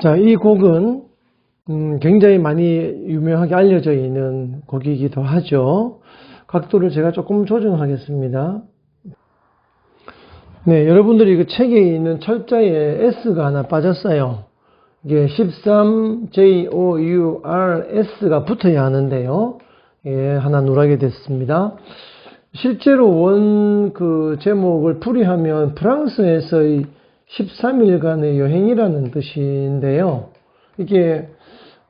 자, 이 곡은 굉장히 많이 유명하게 알려져 있는 곡이기도 하죠. 각도를 제가 조금 조정하겠습니다. 네, 여러분들이 그 책에 있는 철자에 S가 하나 빠졌어요. 이게 13JOURS가 붙어야 하는데요. 예, 하나 누락이 됐습니다. 실제로 원 그 제목을 풀이하면 프랑스에서의 13일간의 여행이라는 뜻인데요. 이게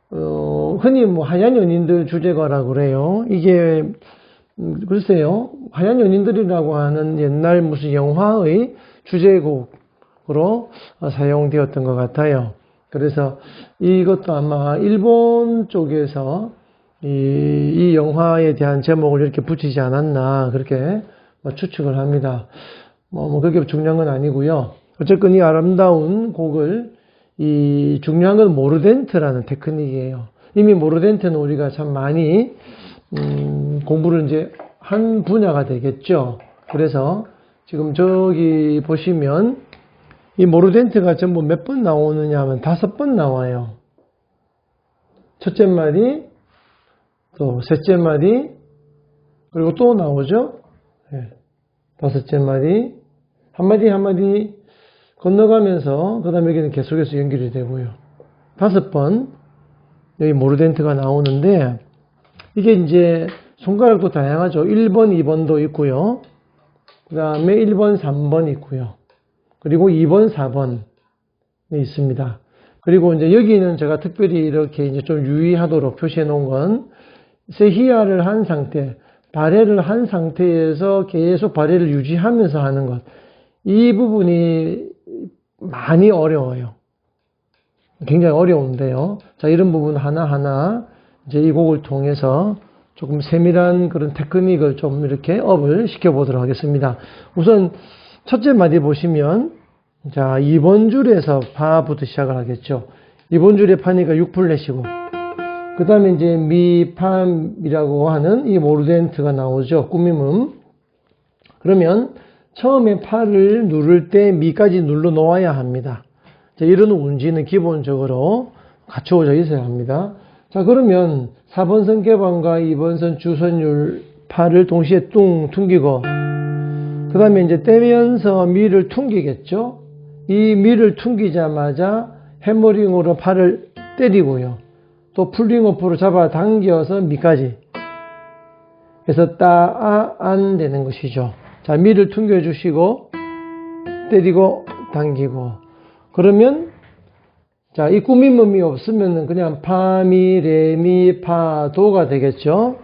흔히 뭐 하얀 연인들 주제가라고 그래요. 이게 글쎄요, 하얀 연인들이라고 하는 옛날 무슨 영화의 주제곡으로 사용되었던 것 같아요. 그래서 이것도 아마 일본 쪽에서 이 영화에 대한 제목을 이렇게 붙이지 않았나 그렇게 추측을 합니다. 그게 중요한 건 아니고요. 어쨌건 이 아름다운 곡을 중요한 건 모르덴트라는 테크닉이에요. 이미 모르덴트는 우리가 참 많이 공부를 이제 한 분야가 되겠죠. 그래서 지금 저기 보시면 이 모르덴트가 전부 몇 번 나오느냐 하면 5번 나와요. 첫째 마디, 또 셋째 마디, 그리고 또 나오죠. 네. 5째 마디, 한마디 한마디 건너가면서 그 다음에 여기는 계속해서 연결이 되고요. 5번 여기 모르덴트가 나오는데 이게 이제 손가락도 다양하죠. 1번, 2번도 있고요. 그 다음에 1번, 3번 있고요. 그리고 2번, 4번 있습니다. 그리고 이제 여기는 제가 특별히 이렇게 이제 좀 유의하도록 표시해 놓은 건 세히야를 한 상태, 발해를 한 상태에서 계속 발해를 유지하면서 하는 것. 이 부분이 많이 어려워요. 굉장히 어려운데요. 자, 이런 부분 하나하나 이제 이 곡을 통해서 조금 세밀한 그런 테크닉을 좀 이렇게 업을 시켜보도록 하겠습니다. 우선 첫째 마디 보시면 자, 2번 줄에서 파부터 시작을 하겠죠. 2번 줄의 파니까 6플랫이고 그 다음에 이제 미, 파이라고 하는 이 모르덴트가 나오죠. 꾸밈음. 그러면 처음에 파를 누를 때 미까지 눌러 놓아야 합니다. 자, 이런 운지는 기본적으로 갖추어져 있어야 합니다. 자, 그러면 4번선 개방과 2번선 주선율 파를 동시에 뚱 퉁기고 그 다음에 이제 떼면서 미를 퉁기겠죠. 이 미를 퉁기자마자 해머링으로 파를 때리고요. 또 풀링오프로 잡아 당겨서 미까지 그래서 따안 되는 것이죠. 자, 미를 퉁겨 주시고 때리고 당기고 그러면 자, 이 꾸밈음이 없으면 그냥 파, 미, 레, 미, 파, 도가 되겠죠.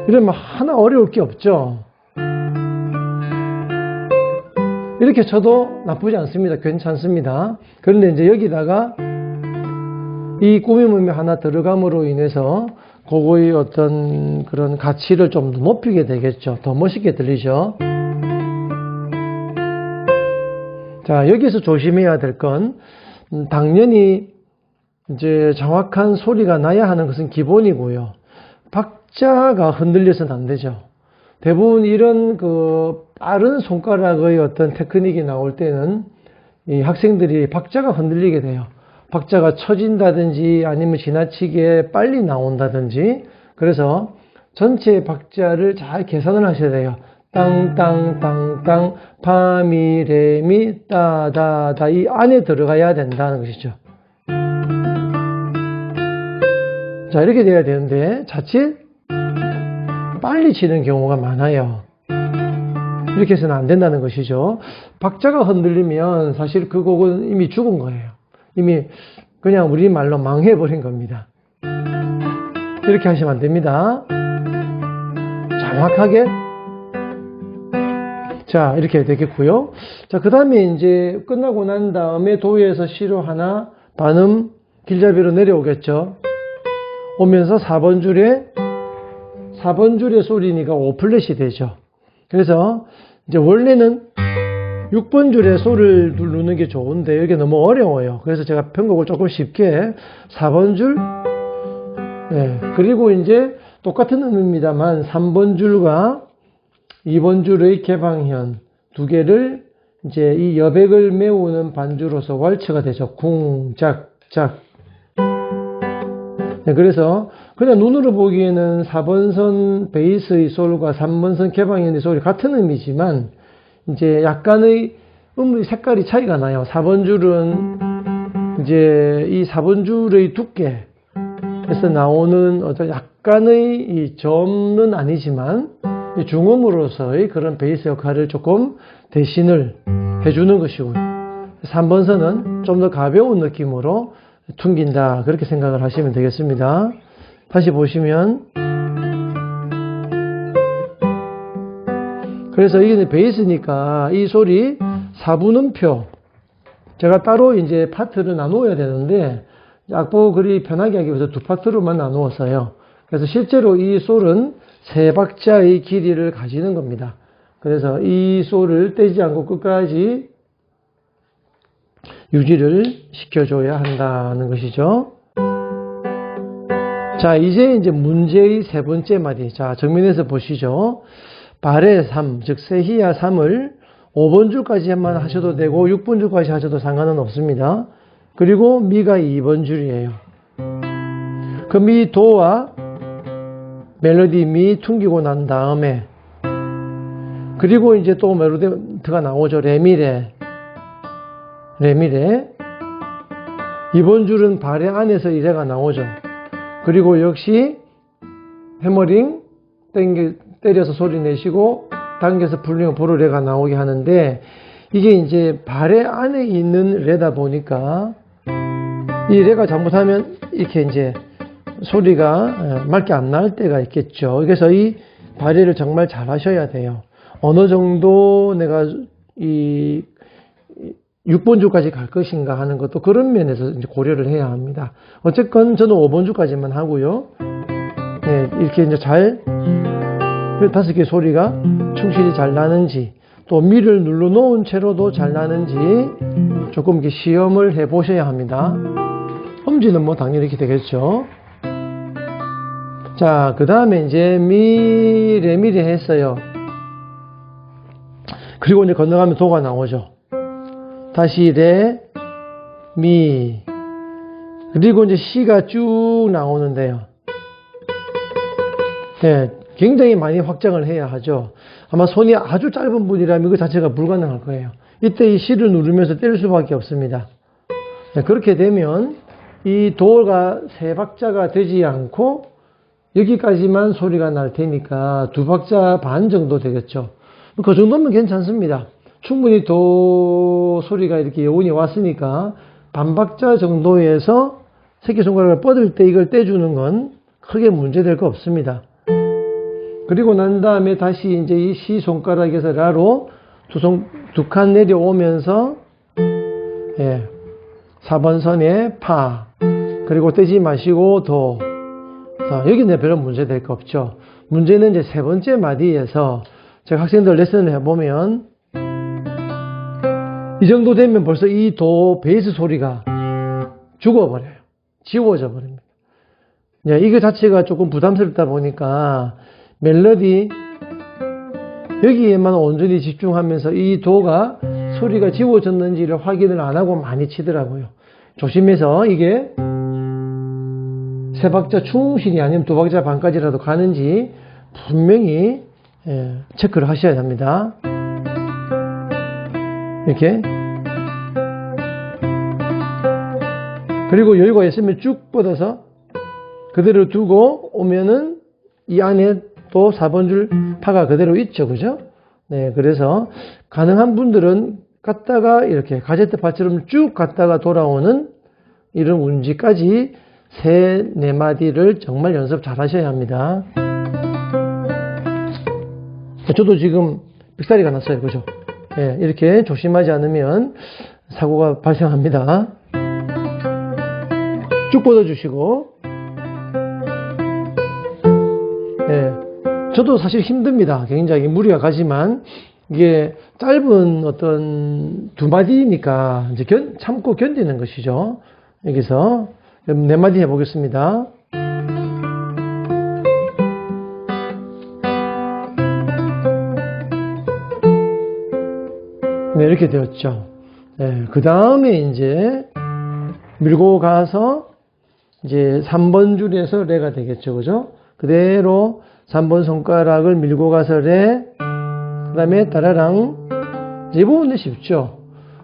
이러면 하나 어려울 게 없죠. 이렇게 쳐도 나쁘지 않습니다. 괜찮습니다. 그런데 이제 여기다가 이 꾸밈음이 하나 들어감으로 인해서 그거의 어떤 그런 가치를 좀 더 높이게 되겠죠. 더 멋있게 들리죠. 자, 여기서 조심해야 될 건 당연히 이제 정확한 소리가 나야 하는 것은 기본이고요. 박자가 흔들려서는 안 되죠. 대부분 이런 그 빠른 손가락의 어떤 테크닉이 나올 때는 이 학생들이 박자가 흔들리게 돼요. 박자가 처진다든지 아니면 지나치게 빨리 나온다든지 그래서 전체 박자를 잘 계산을 하셔야 돼요. 땅땅땅땅 파미 레미 따다다 이 안에 들어가야 된다는 것이죠. 자, 이렇게 돼야 되는데 자칫 빨리 치는 경우가 많아요. 이렇게 해서는 안 된다는 것이죠. 박자가 흔들리면 사실 그 곡은 이미 죽은 거예요. 이미 그냥 우리말로 망해버린 겁니다. 이렇게 하시면 안 됩니다. 정확하게 자, 이렇게 되겠고요. 자, 그 다음에 이제 끝나고 난 다음에 도에서 시로 하나 반음 길잡이로 내려오겠죠. 오면서 4번 줄에 소리니까 5플랫이 되죠. 그래서 이제 원래는 6번 줄에 소를 누르는 게 좋은데 이게 너무 어려워요. 그래서 제가 편곡을 조금 쉽게 4번 줄 네, 그리고 이제 똑같은 음입니다만 3번 줄과 2번 줄의 개방현 두 개를 이제 이 여백을 메우는 반주로서 왈츠가 되죠. 쿵, 짝, 짝. 네, 그래서 그냥 눈으로 보기에는 4번선 베이스의 솔과 3번선 개방현의 솔이 같은 의미지만 이제 약간의 음의 색깔이 차이가 나요. 4번 줄은 이제 이 4번 줄의 두께에서 나오는 어떤 약간의 이 점은 아니지만 중음으로서의 그런 베이스 역할을 조금 대신을 해주는 것이고요. 3번선은 좀 더 가벼운 느낌으로 퉁긴다, 그렇게 생각을 하시면 되겠습니다. 다시 보시면, 그래서 이게 베이스니까 이 소리 4분음표, 제가 따로 이제 파트를 나누어야 되는데 악보 그리 편하게 하기 위해서 두 파트로만 나누었어요. 그래서 실제로 이 솔은 3박자의 길이를 가지는 겁니다. 그래서 이 솔을 떼지 않고 끝까지 유지를 시켜줘야 한다는 것이죠. 자, 이제 문제의 3번째 마디. 자, 정면에서 보시죠. 발의 3, 즉 세희야 3을 5번 줄까지만 하셔도 되고 6번 줄까지 하셔도 상관은 없습니다. 그리고 미가 2번 줄이에요. 그 미, 도와 멜로디 미 퉁기고 난 다음에, 그리고 이제 또 멜로디가 나오죠. 레미레. 레미레. 이번 줄은 발의 안에서 이래가 나오죠. 그리고 역시 해머링 때려서 소리 내시고 당겨서 불리고 보르레가 나오게 하는데, 이게 이제 발의 안에 있는 레다 보니까 이 레가 잘못하면 이렇게 이제 소리가 맑게 안 나올 때가 있겠죠. 그래서 이 발레를 정말 잘 하셔야 돼요. 어느 정도 내가 이 6번 줄까지 갈 것인가 하는 것도 그런 면에서 이제 고려를 해야 합니다. 어쨌건 저는 5번 줄까지만 하고요. 네, 이렇게 이제 잘 5개 소리가 충실히 잘 나는지, 또 미를 눌러 놓은 채로도 잘 나는지 조금 이렇게 시험을 해 보셔야 합니다. 음지는 뭐 당연히 이렇게 되겠죠. 자, 그 다음에 이제 미, 레, 미, 레 했어요. 그리고 이제 건너가면 도가 나오죠. 다시 레, 미, 그리고 이제 시가 쭉 나오는데요. 네, 굉장히 많이 확장을 해야 하죠. 아마 손이 아주 짧은 분이라면 그 자체가 불가능할 거예요. 이때 이 시를 누르면서 때릴 수밖에 없습니다. 네, 그렇게 되면 이 도가 3박자가 되지 않고 여기까지만 소리가 날 테니까 2박자 반 정도 되겠죠. 그 정도면 괜찮습니다. 충분히 도 소리가 이렇게 여운이 왔으니까 반박자 정도에서 새끼손가락을 뻗을 때 이걸 떼주는 건 크게 문제될 거 없습니다. 그리고 난 다음에 다시 이제 이 시 손가락에서 라로 두 칸 내려오면서, 예, 4번 선에 파, 그리고 떼지 마시고 도. 자, 여기는 별로 문제 될 거 없죠. 문제는 이제 3번째 마디에서 제가 학생들 레슨을 해보면 이 정도 되면 벌써 이 도 베이스 소리가 죽어버려요. 지워져 버립니다. 예, 이거 자체가 조금 부담스럽다 보니까 멜로디 여기에만 온전히 집중하면서 이 도가 소리가 지워졌는지를 확인을 안 하고 많이 치더라고요. 조심해서 이게 3박자 충실히 아니면 2박자 반까지라도 가는지 분명히 체크를 하셔야 합니다. 이렇게. 그리고 여유가 있으면 쭉 뻗어서 그대로 두고 오면은 이 안에 또 4번 줄 파가 그대로 있죠. 그죠? 네. 그래서 가능한 분들은 갔다가 이렇게 가제트 파처럼 쭉 갔다가 돌아오는 이런 운지까지 3, 4마디를 정말 연습 잘 하셔야 합니다. 저도 지금 삑사리가 났어요. 그죠? 네, 이렇게 조심하지 않으면 사고가 발생합니다. 쭉 뻗어주시고. 네, 저도 사실 힘듭니다. 굉장히 무리가 가지만 이게 짧은 어떤 2마디니까 이제 참고 견디는 것이죠. 여기서 4마디 해보겠습니다. 네, 이렇게 되었죠. 네, 그 다음에 이제 밀고 가서 이제 3번 줄에서 레가 되겠죠. 그죠? 그대로 3번 손가락을 밀고 가서 레, 그 다음에 따라랑. 이 부분도 쉽죠.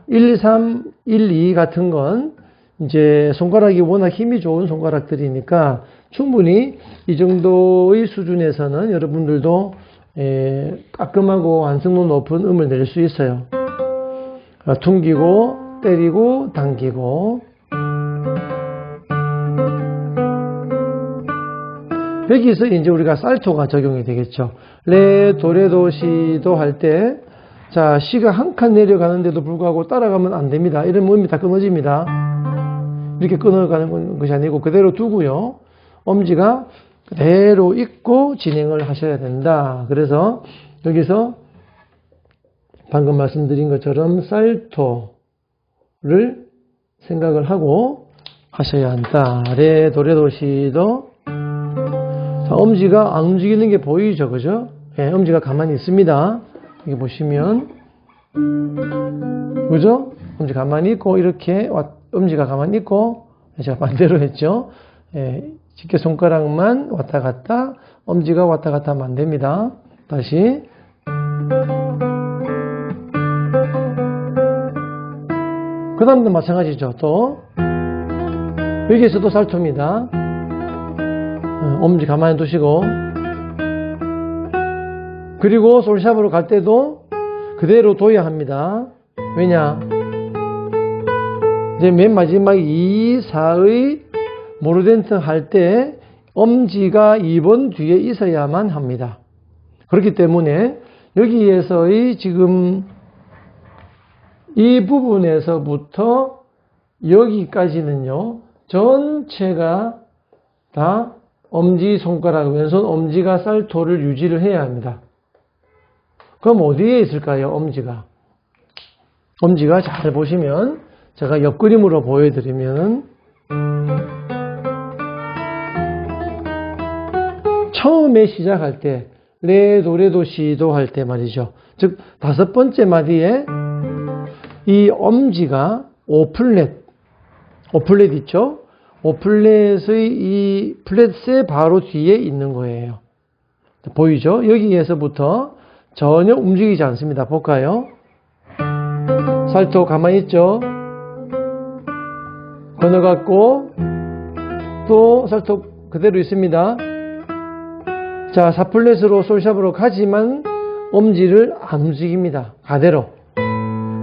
1, 3, 1, 2 같은 건 이제 손가락이 워낙 힘이 좋은 손가락들이니까 충분히 이 정도의 수준에서는 여러분들도 깔끔하고 완성도 높은 음을 낼 수 있어요. 퉁기고 때리고 당기고. 여기서 이제 우리가 살토가 적용이 되겠죠. 레, 도, 레, 도, 시, 도 할 때, 자, 시가 한 칸 내려가는데도 불구하고 따라가면 안 됩니다. 이러면 음이 다 끊어집니다. 이렇게 끊어가는 것이 아니고 그대로 두고요. 엄지가 그대로 있고 진행을 하셔야 된다. 그래서 여기서 방금 말씀드린 것처럼 살토를 생각을 하고 하셔야 한다. 레, 도, 레, 도, 시, 도. 자, 엄지가 안 움직이는 게 보이죠, 그죠? 예, 엄지가 가만히 있습니다. 여기 보시면, 그죠? 엄지 가만히 있고, 이렇게, 엄지가 가만히 있고, 제가 반대로 했죠? 예, 집게 손가락만 왔다 갔다, 엄지가 왔다 갔다 하면 안 됩니다. 다시. 그 다음도 마찬가지죠, 또. 여기에서도 살토입니다. 엄지 가만히 두시고, 그리고 솔샵으로 갈 때도 그대로 둬야 합니다. 왜냐? 이제 맨 마지막 2, 4의 모르덴트 할 때 엄지가 2번 뒤에 있어야만 합니다. 그렇기 때문에 여기에서의 지금 이 부분에서부터 여기까지는요, 전체가 다 엄지손가락, 왼손 엄지가 살토를 유지를 해야 합니다. 그럼 어디에 있을까요? 엄지가. 엄지가 잘 보시면 제가 옆그림으로 보여드리면 처음에 시작할 때 레, 도, 레, 도, 시, 도 할 때 말이죠. 즉 5번째 마디에 이 엄지가 5플랫 있죠? 5플랫의 이 플랫의 바로 뒤에 있는 거예요. 보이죠? 여기에서부터 전혀 움직이지 않습니다. 볼까요? 살토 가만히 있죠? 건너갔고 또 살토 그대로 있습니다. 자, 4플랫으로 솔샵으로 가지만 엄지를 안 움직입니다. 가대로.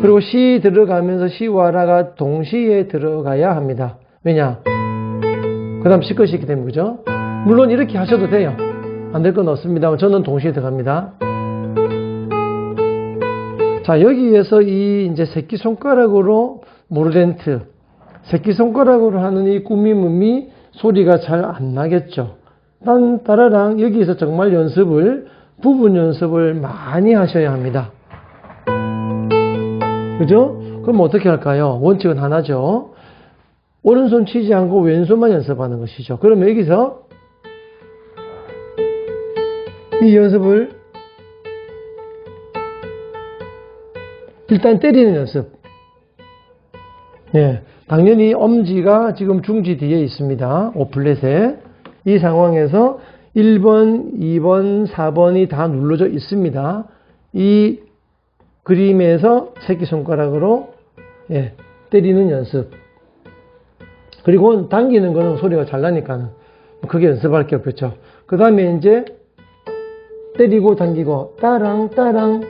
그리고 시 들어가면서 시와 라가 동시에 들어가야 합니다. 왜냐? 그 다음 시컷이 있기 때문에, 그죠? 물론 이렇게 하셔도 돼요. 안 될 건 없습니다만 저는 동시에 들어갑니다. 자, 여기에서 이 이제 새끼손가락으로 모르덴트, 새끼손가락으로 하는 이 꾸미음이 소리가 잘 안 나겠죠. 딴, 따라랑 여기에서 정말 부분 연습을 많이 하셔야 합니다. 그죠? 그럼 어떻게 할까요? 원칙은 하나죠. 오른손 치지 않고 왼손만 연습하는 것이죠. 그러면 여기서 이 연습을 일단 때리는 연습. 예, 당연히 엄지가 지금 중지 뒤에 있습니다. 5플랫에. 이 상황에서 1번, 2번, 4번이 다 눌러져 있습니다. 이 그림에서 새끼손가락으로 때리는 연습. 그리고 당기는 거는 소리가 잘 나니까 크게 연습할 게 없겠죠. 그 다음에 이제 때리고 당기고 따랑 따랑.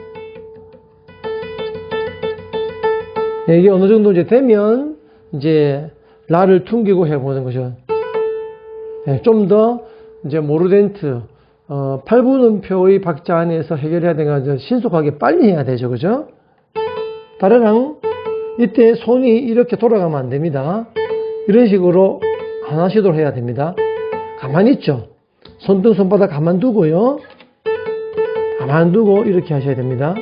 이게 어느 정도 이제 되면 이제 라를 퉁기고 해보는 거죠. 좀 더 이제 모르덴트 8분음표의 박자 안에서 해결해야 되는 건 신속하게 빨리 해야 되죠. 그죠? 따라랑 이때 손이 이렇게 돌아가면 안 됩니다. 이런 식으로 하나씩도 해야 됩니다. 가만히 있죠. 손등 손바닥 가만 두고요. 가만 두고 이렇게 하셔야 됩니다.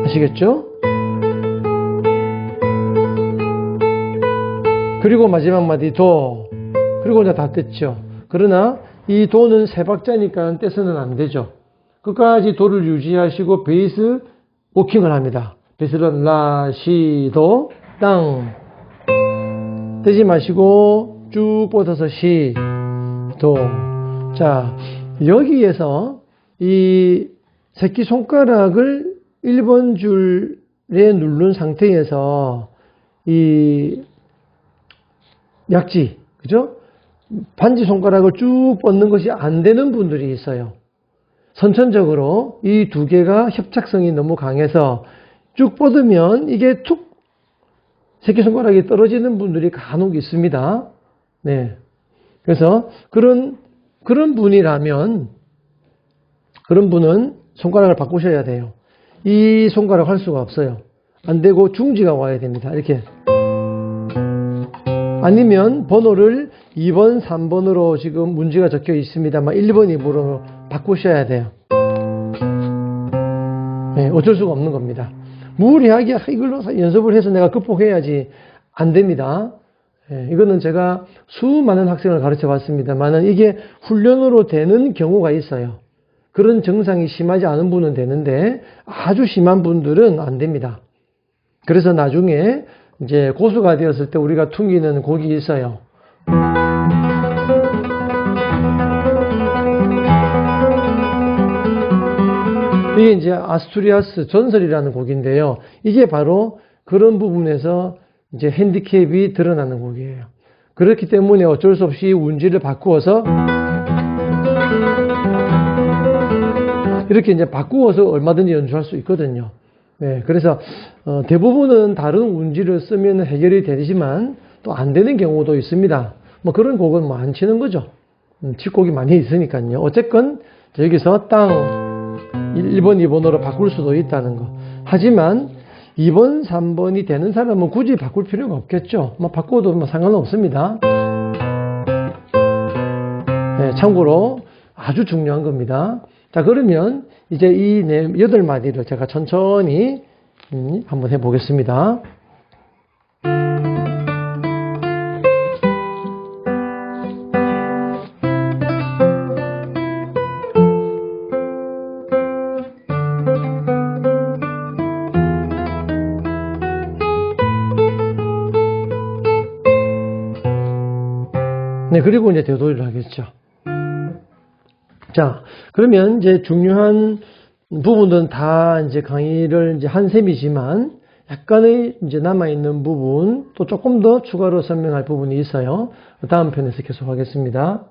아시겠죠? 그리고 마지막 마디 도. 그리고 이제 다 뗐죠. 그러나 이 도는 세 박자니까 떼서는 안 되죠. 끝까지 도를 유지하시고 베이스 워킹을 합니다. 베이스는 라, 시, 도, 땅. 떼지 마시고 쭉 뻗어서 시, 도. 자, 여기에서 이 새끼손가락을 1번 줄에 누른 상태에서 이 약지, 그죠? 반지 손가락을 쭉 뻗는 것이 안 되는 분들이 있어요. 선천적으로 이 두 개가 협착성이 너무 강해서 쭉 뻗으면 이게 툭 새끼손가락이 떨어지는 분들이 간혹 있습니다. 네. 그래서 그런 분이라면 그런 분은 손가락을 바꾸셔야 돼요. 이 손가락 할 수가 없어요. 안 되고 중지가 와야 됩니다. 이렇게. 아니면 번호를 2번, 3번으로 지금 문제가 적혀 있습니다만 1번, 2번으로 바꾸셔야 돼요. 네, 어쩔 수가 없는 겁니다. 무리하게 이걸로 연습을 해서 내가 극복해야지 안 됩니다. 네, 이거는 제가 수많은 학생을 가르쳐 봤습니다만 이게 훈련으로 되는 경우가 있어요. 그런 증상이 심하지 않은 분은 되는데 아주 심한 분들은 안 됩니다. 그래서 나중에 이제 고수가 되었을 때 우리가 퉁기는 곡이 있어요. 이게 이제 아스투리아스 전설이라는 곡인데요. 이게 바로 그런 부분에서 이제 핸디캡이 드러나는 곡이에요. 그렇기 때문에 어쩔 수 없이 운지를 바꾸어서 이렇게 이제 바꾸어서 얼마든지 연주할 수 있거든요. 네, 그래서 대부분은 다른 운지를 쓰면 해결이 되지만 또 안 되는 경우도 있습니다. 뭐 그런 곡은 뭐 안 치는 거죠. 칠곡이 많이 있으니까요. 어쨌건 여기서 땅 1번, 2번으로 바꿀 수도 있다는 거. 하지만 2번, 3번이 되는 사람은 굳이 바꿀 필요가 없겠죠. 뭐 바꿔도 뭐 상관은 없습니다. 네, 참고로 아주 중요한 겁니다. 자, 그러면 이제 이 8마디를 제가 천천히 한번 해보겠습니다. 네, 그리고 이제 되돌이를 하겠죠. 자, 그러면 이제 중요한 부분들은 다 이제 강의를 이제 한 셈이지만 약간의 이제 남아있는 부분 또 조금 더 추가로 설명할 부분이 있어요. 다음 편에서 계속 하겠습니다.